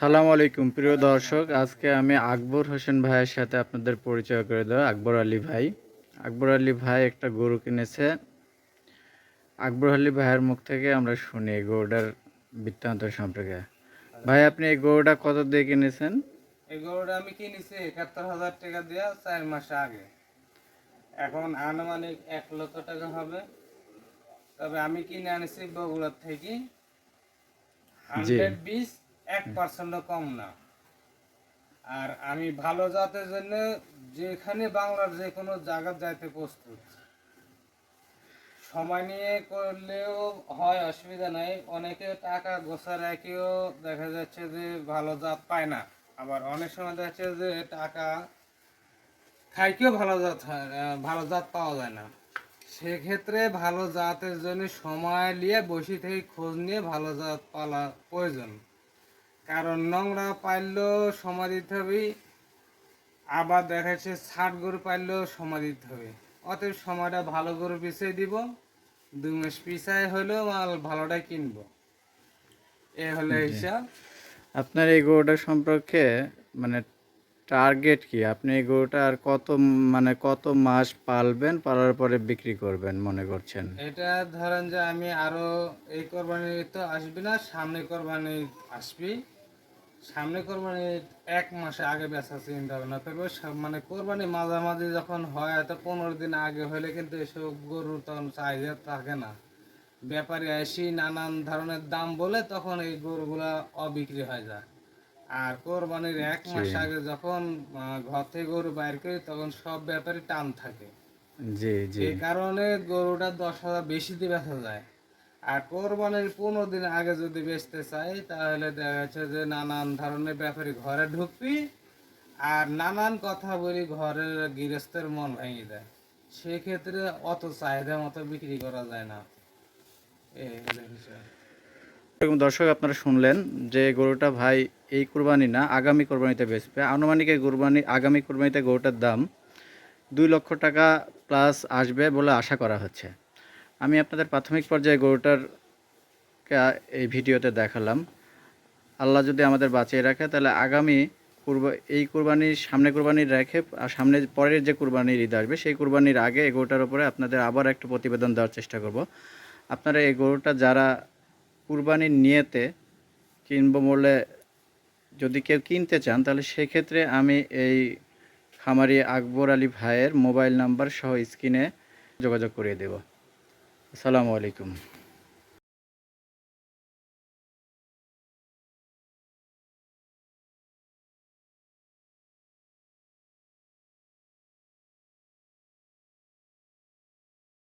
সালাম আলাইকুম প্রিয় দর্শক, আজকে আমি আকবর হোসেন ভাইয়ের সাথে আপনাদের পরিচয় করে দেব। আকবর আলী ভাই। আকবর আলী ভাই একটা গরু কিনেছে। আকবর আলী ভাইয়ের মুখ থেকে আমরা শুনি এই গরুটার বৃত্তান্ত সম্পর্কে। ভাই, আপনি এই গরুটা কত দিয়ে কিনেছেন? এই গরুটা আমি কিনেছি ৭১,০০০ টাকা দিয়ে ৪ মাস আগে। এখন আনুমানিক ১,০০,০০০ টাকা হবে। তবে আমি কিনে আনিছি বগুড়ার থেকে। জি 120 1% কম না। আর আমি ভালো জাতের জন্য যেখানে বাংলার যে কোনো জায়গা যাইতে প্রস্তুত। সময় নিয়ে করলেও হয়, অসুবিধা নাই। অনেকে টাকা গোছা রেখেও দেখা যাচ্ছে যে ভালো জাত পায় না। আবার অনেক সময় দেখা যাচ্ছে যে টাকা খাইকেও ভালো জাত পাওয়া যায় না। সেক্ষেত্রে ভালো জাতের জন্য সময় নিয়ে বসে থেকে খোঁজ নিয়ে ভালো জাত পালা প্রয়োজন। কারণ নোংরা পাইলেও সময় দিতে হবে, আবার দেখা যাচ্ছে ষাট গরু পাইলেও সময় দিতে হবে। অতএব সময়টা ভালো গরু পিছিয়ে দিব, 2 মাস পিছায় হলেও মাল ভালোটাই কিনবো। এ হলো জি। হিসাব। আপনার এই গরুটা সম্পর্কে মানে টার্গেট কি? আপনি এই গরুটা আর কত মাস পালবেন, পালার পরে বিক্রি করবেন মনে করছেন? এটা ধরেন যে আমি আরো এই কোরবানি তো আসবি না, সামনে কোরবানি আসবি। সামনে কোরবানির 1 মাস আগে বেচা চিন্তা ভাবনা করবো। মানে কোরবানি মাঝামাঝি যখন হয়, হয়তো 15 দিন আগে হলে কিন্তু এসব গরুর তখন চাহিদা থাকে না। ব্যাপারী আসি নানান ধরনের দাম বলে তখন এই গরুগুলা অবিক্রি হয়ে যায়। আর কোরবানির 1 মাস জি আগে যখন ঘর থেকে গরু বাইর করি তখন সব ব্যাপারী টান থাকে। জি জি এই কারণে গরুটা 10,000 বেশি দিয়ে বেচা যায়। আর কোরবানির 15 দিন আগে যদি বেচতে চাই তাহলে দেখা যাচ্ছে যে নানান ধরনের ব্যাপারী ঘরে ঢুকবি আর নানান কথা বলি, ঘরের গৃহস্থের মন ভেঙে দেয়। সেক্ষেত্রে অত চাহিদা মতো বিক্রি করা যায় না। এই হলো বিষয়। এরকম দর্শক, আপনারা শুনলেন যে গরুটা ভাই এই কুরবানি না, আগামী কোরবানিতে বেচবে। আনুমানিক এই আগামী কোরবানিতে গরুটার দাম 2 লক্ষ টাকা প্লাস আসবে বলে আশা করা হচ্ছে। আমি আপনাদের প্রাথমিক পর্যায়ে গরুটার এই ভিডিওতে দেখালাম। আল্লাহ যদি আমাদের বাঁচিয়ে রাখে তাহলে আগামী এই কুরবানির সামনে কুরবানির রেখে আর সামনে পরের যে কুরবানির ঈদ আসবে সেই কুরবানির আগে এই গরুটার উপরে আপনাদের আবার একটা প্রতিবেদন দেওয়ার চেষ্টা করব। আপনারা এই গরুটা যারা কুরবানির নিয়েতে কিনবো বলে যদি কেউ কিনতে চান তাহলে সেক্ষেত্রে আমি এই খামারি আকবর আলী ভাইয়ের মোবাইল নাম্বার সহ স্ক্রিনে যোগাযোগ করিয়ে দেব। আসসালামু আলাইকুম।